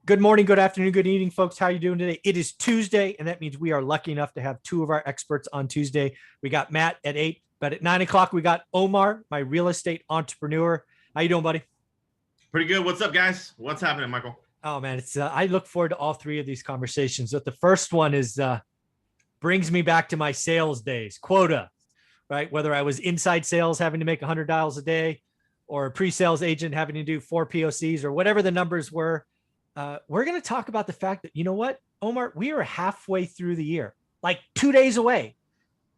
Good morning, good afternoon, good evening, folks. How are you doing today? It is Tuesday, and that means we are lucky enough to have two of our experts on Tuesday. We got Matt at 8, but at 9 o'clock, we got Omar, my real estate entrepreneur. How you doing, buddy? Pretty good. What's up, guys? What's happening, Michael? Oh, man, it's I look forward to all three of these conversations. But the first one is brings me back to my sales days, quota, right? Whether I was inside sales having to make $100 a day or a pre-sales agent having to do 4 POCs or whatever the numbers were. We're going to talk about the fact that, you know what, Omar, we are halfway through the year, like 2 days away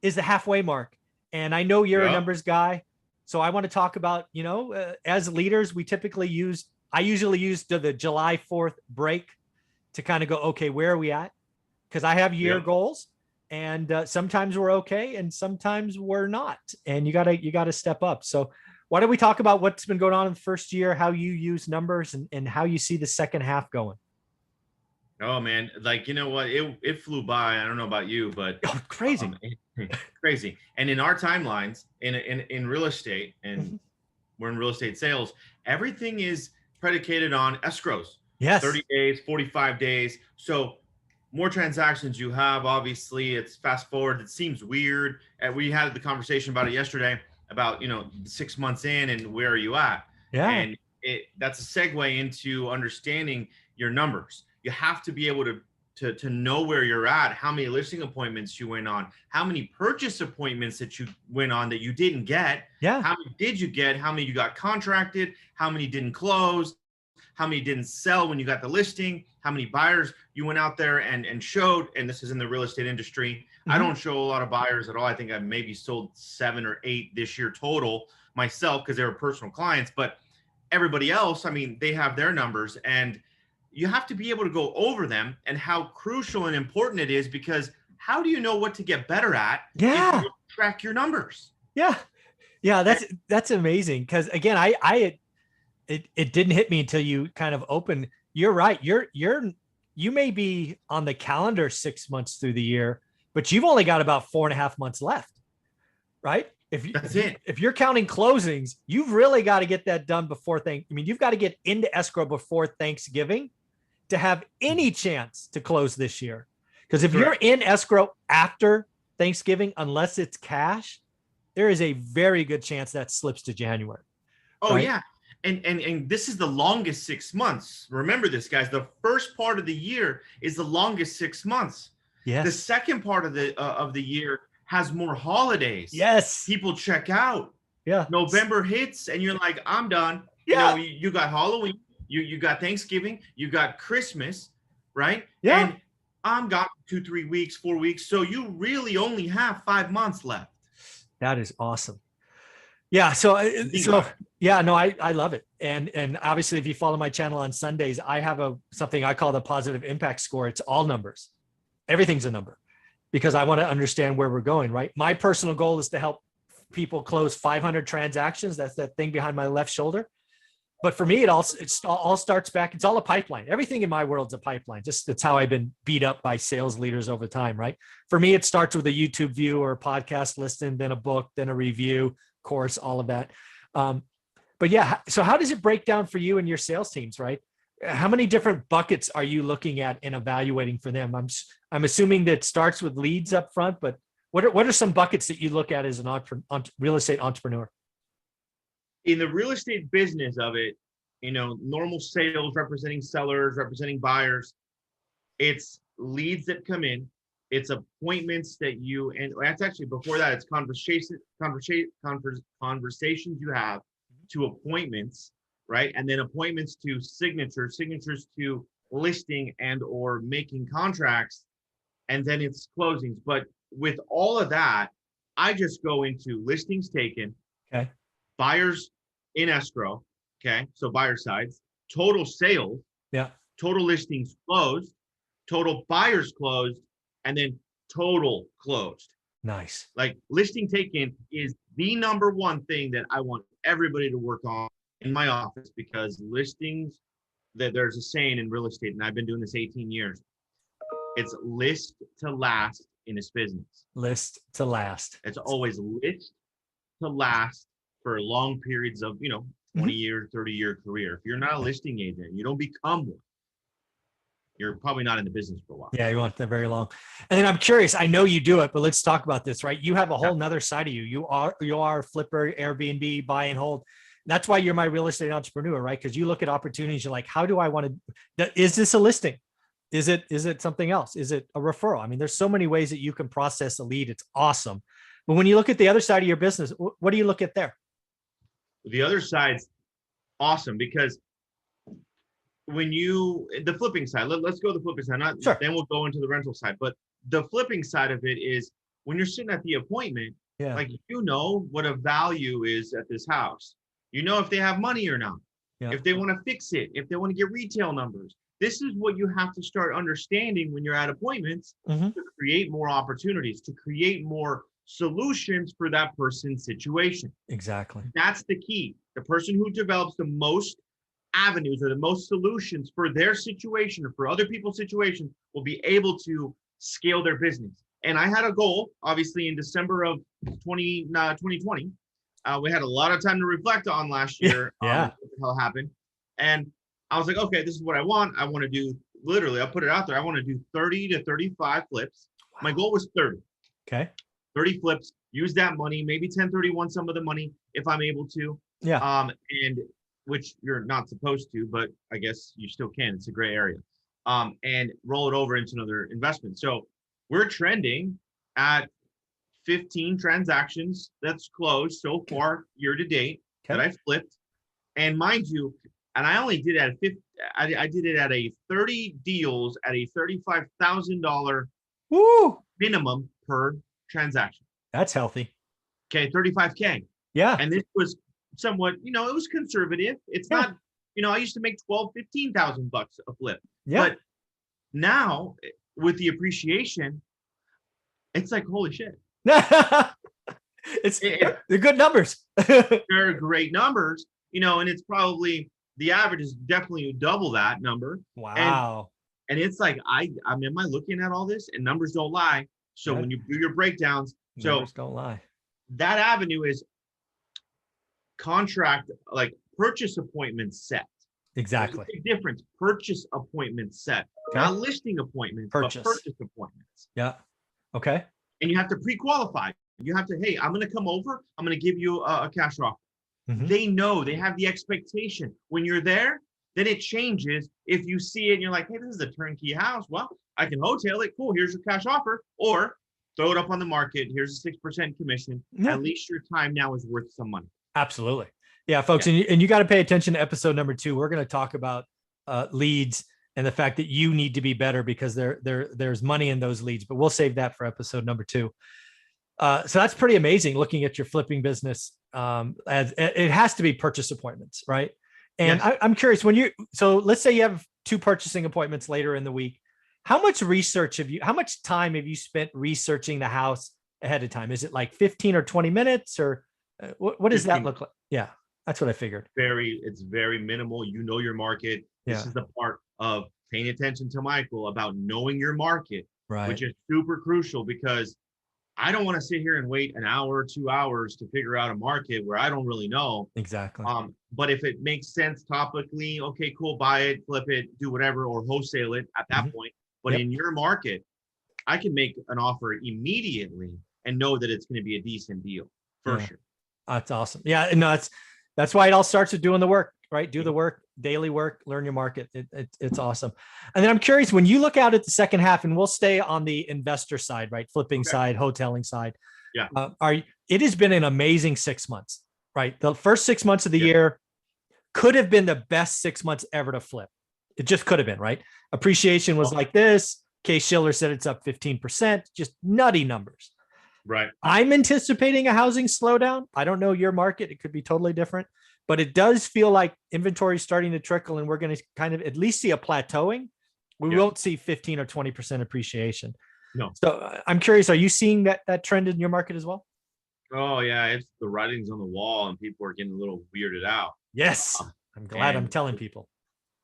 is the halfway mark. And I know you're a numbers guy. So I want to talk about, as leaders, I usually use the July 4th break to kind of go, okay, where are we at? Because I have year goals and sometimes we're okay. And sometimes we're not. And you gotta step up. So why don't we talk about what's been going on in the first year, how you use numbers and how you see the second half going? Oh man, like you know what? It flew by. I don't know about you, but crazy. Crazy. And in our timelines, in real estate, and we're in real estate sales, everything is predicated on escrows. Yes. 30 days, 45 days. So more transactions you have, obviously, it's fast forward. It seems weird. And we had the conversation about it yesterday about 6 months in and where are you at? Yeah. And that's a segue into understanding your numbers. You have to be able to know where you're at, how many listing appointments you went on, how many purchase appointments that you went on that you didn't get. Yeah. How many did you get? How many you got contracted? How many didn't close? How many didn't sell when you got the listing? How many buyers you went out there and showed? And this is in the real estate industry. I don't show a lot of buyers at all. I think I've maybe sold 7 or 8 this year total myself because they were personal clients. But everybody else, I mean, they have their numbers and you have to be able to go over them and how crucial and important it is, because how do you know what to get better at if you don't track your numbers? Yeah. That's amazing. Because again, it didn't hit me until you kind of opened. You're right. You may be on the calendar 6 months through the year, but you've only got about 4.5 months left, right? If you're counting closings, you've really got to get that done before you've got to get into escrow before Thanksgiving to have any chance to close this year. Because if you're in escrow after Thanksgiving, unless it's cash, there is a very good chance that slips to January. Oh, right? Yeah. And this is the longest 6 months. Remember this, guys. The first part of the year is the longest 6 months. Yes. The second part of the year has more holidays. Yes. People check out. Yeah. November hits and you're like, I'm done. Yeah. You got Halloween, you got Thanksgiving, you got Christmas, right? Yeah. And I'm got 2, 3 weeks, 4 weeks. So you really only have 5 months left. That is awesome. Yeah. I love it. And obviously if you follow my channel on Sundays, I have something I call the positive impact score. It's all numbers. Everything's a number because I want to understand where we're going, right? My personal goal is to help people close 500 transactions. That's that thing behind my left shoulder. But for me, it all starts back. It's all a pipeline. Everything in my world's a pipeline. Just that's how I've been beat up by sales leaders over time, right? For me, it starts with a YouTube view or a podcast listing, then a book, then a review, course, all of that. But yeah, so how does it break down for you and your sales teams, right? How many different buckets are you looking at and evaluating for them? I'm assuming that it starts with leads up front, but what are some buckets that you look at as an real estate entrepreneur? In the real estate business of it, normal sales, representing sellers, representing buyers, it's leads that come in, it's appointments that and that's actually before that, it's conversations you have to appointments, right? And then appointments to signatures to listing and or making contracts, and then it's closings. But with all of that, I just go into listings taken, okay, buyers in escrow, okay, so buyer sides, total sales, yeah, total listings closed, total buyers closed, and then total closed. Nice. Like listing taken is the number one thing that I want everybody to work on in my office, because listings, that there's a saying in real estate, and I've been doing this 18 years. It's list to last in this business. List to last. It's always list to last for long periods of, 20-year, 30-year career. If you're not a listing agent, you don't become one. you're probably not in the business for a while. Yeah, you want that very long. And then I'm curious, I know you do it, but let's talk about this, right? You have a whole nother side of you. You are a flipper, Airbnb, buy and hold. That's why you're my real estate entrepreneur, right? Because you look at opportunities, you're like, how do I want to, is this a listing? Is it something else? Is it a referral? I mean, there's so many ways that you can process a lead. It's awesome. But when you look at the other side of your business, what do you look at there? The other side's awesome because the flipping side, let's go to the flipping side, Sure. Then we'll go into the rental side. But the flipping side of it is when you're sitting at the appointment, like, what a value is at this house. If they have money or not, if they want to fix it, if they want to get retail numbers. This is what you have to start understanding when you're at appointments to create more opportunities, to create more solutions for that person's situation. Exactly. That's the key. The person who develops the most avenues or the most solutions for their situation or for other people's situations will be able to scale their business. And I had a goal, obviously, in December of 2020. We had a lot of time to reflect on last year. What the hell happened. And I was like, okay, this is what I want. I want to do, literally, I'll put it out there. I want to do 30 to 35 flips. Wow. My goal was 30. Okay. 30 flips, use that money, maybe 1031 some of the money if I'm able to. Yeah. And which you're not supposed to, but I guess you still can. It's a gray area. And roll it over into another investment. So we're trending at 15 transactions that's closed so far year to date that I flipped. And mind you, and I only did it at 50, I did it at a 30 deals at a $35,000 minimum per transaction. That's healthy. Okay, 35K. Yeah. And this was somewhat, it was conservative. It's not, I used to make 12, 15,000 bucks a flip. Yeah. But now with the appreciation, it's like, holy shit. They're good numbers. They're great numbers, and it's probably, the average is definitely double that number. Wow. And it's like, am I looking at all this? And numbers don't lie. So when you do your breakdowns, numbers don't lie. That avenue is contract, like purchase appointment set. Exactly. There's a big difference. Purchase appointment set, not listing appointments, but purchase appointments. Yeah. Okay. And you have to pre-qualify. You have to, hey, I'm going to come over. I'm going to give you a cash offer. They know, they have the expectation. When you're there, then it changes. If you see it and you're like, hey, this is a turnkey house. Well, I can hotel it. Cool. Here's your cash offer. Or throw it up on the market. Here's a 6% commission. At least your time now is worth some money. Absolutely. Yeah, folks. And you got to pay attention to episode number 2. We're going to talk about leads and the fact that you need to be better because there's money in those leads, but we'll save that for episode number 2. So that's pretty amazing looking at your flipping business. As it has to be purchase appointments, right? And I'm curious so let's say you have 2 purchasing appointments later in the week. How much time have you spent researching the house ahead of time? Is it like 15 or 20 minutes or what does that look like? Yeah, that's what I figured. It's very minimal. You know your market. This is the part of paying attention to Michael about knowing your market, which is super crucial because I don't want to sit here and wait an hour, 2 hours to figure out a market where I don't really know. Exactly. But if it makes sense topically, okay, cool, buy it, flip it, do whatever, or wholesale it at that point. But in your market, I can make an offer immediately and know that it's going to be a decent deal for sure. That's awesome. Yeah, no, that's why it all starts with doing the work, right? Do the work, daily work, learn your market. It's awesome. And then I'm curious, when you look out at the second half, and we'll stay on the investor side, right? Flipping side, hoteling side. Yeah. It has been an amazing 6 months, right? The first 6 months of the year could have been the best 6 months ever to flip. It just could have been, right? Appreciation was like this. Case Schiller said it's up 15%, just nutty numbers. Right. I'm anticipating a housing slowdown. I don't know your market. It could be totally different, but it does feel like inventory is starting to trickle and we're going to kind of at least see a plateauing. We won't see 15 or 20% appreciation. No. So I'm curious, are you seeing that trend in your market as well? Oh yeah. It's the writing's on the wall and people are getting a little weirded out. Yes. I'm glad I'm telling people.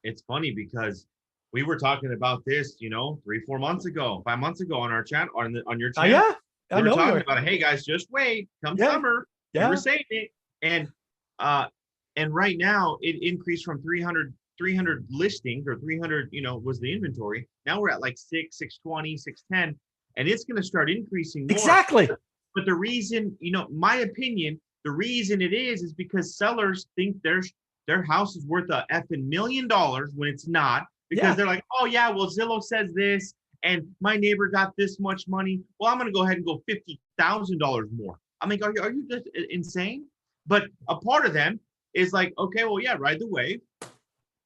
It's funny because we were talking about this, 3-4 months ago, 5 months ago on our chat, on your channel. Yeah. We were talking about, hey guys, just wait, come summer. We were saying it. And right now it increased from 300 300 listings or 300, was the inventory. Now we're at like 620, 610, and it's going to start increasing more. Exactly. But the reason, my opinion, the reason it is because sellers think their house is worth a effing $1 million when it's not, because they're like, oh yeah, well, Zillow says this, and my neighbor got this much money. Well, I'm going to go ahead and go $50,000 more. I mean, are you just insane? But a part of them is like, okay, well, yeah, ride the wave,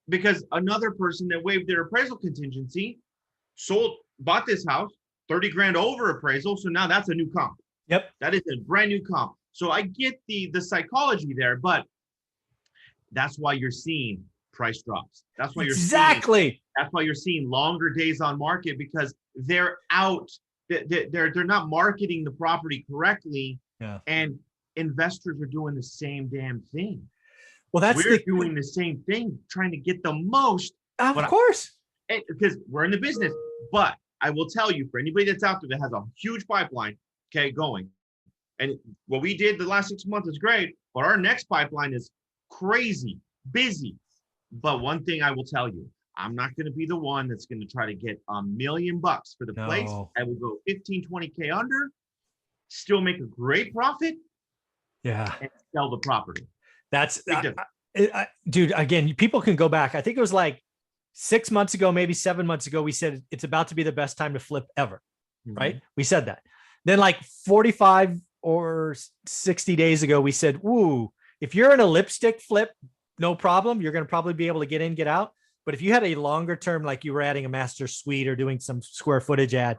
because another person that waived their appraisal contingency bought this house 30 grand over appraisal. So now that's a new comp. Yep. That is a brand new comp. So I get the psychology there, but that's why you're seeing price drops. That's why that's why you're seeing longer days on market, because they're out. They're not marketing the property correctly. Yeah. And investors are doing the same damn thing. Well, we're doing the same thing, trying to get the most. Of course. Because we're in the business. But I will tell you, for anybody that's out there that has a huge pipeline, okay, going, and what we did the last 6 months is great, but our next pipeline is crazy, busy. But one thing I will tell you, I'm not going to be the one that's going to try to get $1 million for the place. I will go 15, 20K under, still make a great profit. Yeah. And sell the property. That's dude, again, people can go back. I think it was like 6 months ago, maybe 7 months ago, we said it's about to be the best time to flip ever. Right? We said that. Then like 45 or 60 days ago, we said, ooh, if you're in a lipstick flip, no problem. You're going to probably be able to get in, get out. But if you had a longer term, like you were adding a master suite or doing some square footage ad,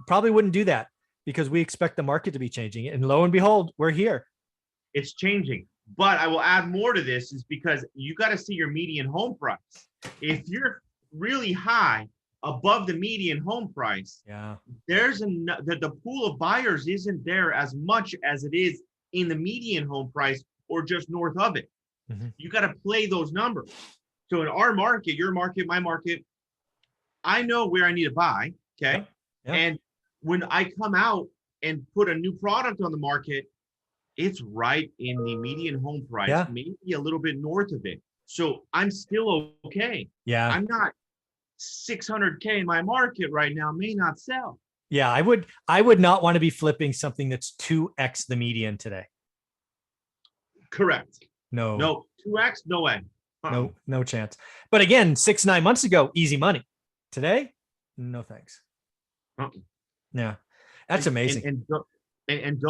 probably wouldn't do that, because we expect the market to be changing. And lo and behold, we're here. It's changing. But I will add more to this, is because you got to see your median home price. If you're really high above the median home price, there's the pool of buyers isn't there as much as it is in the median home price or just north of it. You got to play those numbers. So in our market, your market, my market, I know where I need to buy. Okay. And when I come out and put a new product on the market, it's right in the median home price, maybe a little bit north of it. So I'm still okay. Yeah. I'm not 600K in my market right now, may not sell. Yeah. I would not want to be flipping something that's 2x the median today. Correct. No, 2x, no way. No chance. But again, 6-9 months ago, easy money. Today, no thanks. Yeah, that's amazing. And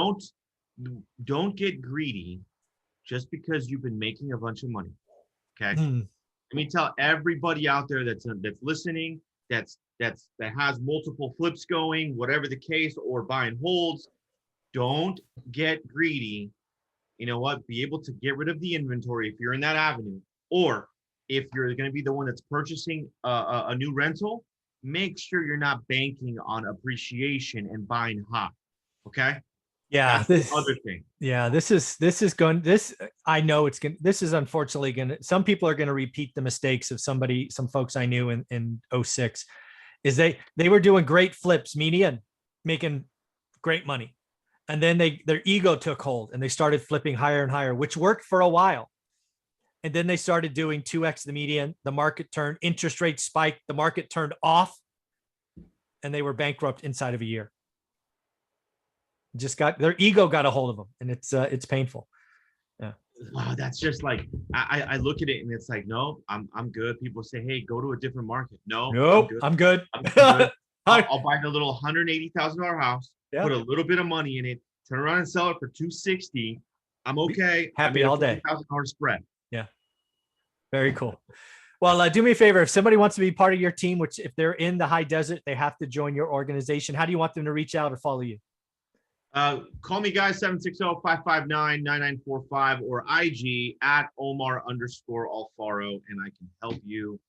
don't get greedy just because you've been making a bunch of money. Okay. Let me tell everybody out there that's listening, that has multiple flips going, whatever the case, or buying holds. Don't get greedy. You know what? Be able to get rid of the inventory if you're in that avenue, or if you're going to be the one that's purchasing a new rental, make sure you're not banking on appreciation and buying high. Okay. Yeah. That's the other thing. Yeah. I know this is unfortunately some people are going to repeat the mistakes of some folks I knew in 06, is they were doing great flips, median, making great money. And then their ego took hold and they started flipping higher and higher, which worked for a while. And then they started doing 2x the median. The market turned, interest rates spiked, the market turned off, and they were bankrupt inside of a year. Their ego got a hold of them, and it's painful. Yeah. Wow, that's just like I look at it and it's like, no, I'm good. People say, hey, go to a different market. No, I'm good. I'll buy the little $180,000 house, put a little bit of money in it, turn around and sell it for $260. I'm okay. Happy all day. $1,000 spread. Yeah. Very cool. Well, do me a favor. If somebody wants to be part of your team, which if they're in the high desert, they have to join your organization. How do you want them to reach out or follow you? Call me, guys, 760-559-9945 or IG at Omar_Alfaro, and I can help you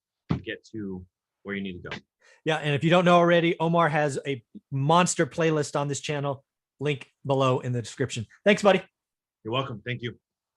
get to where you need to go. Yeah. And if you don't know already, Omar has a monster playlist on this channel. Link below in the description. Thanks, buddy. You're welcome. Thank you.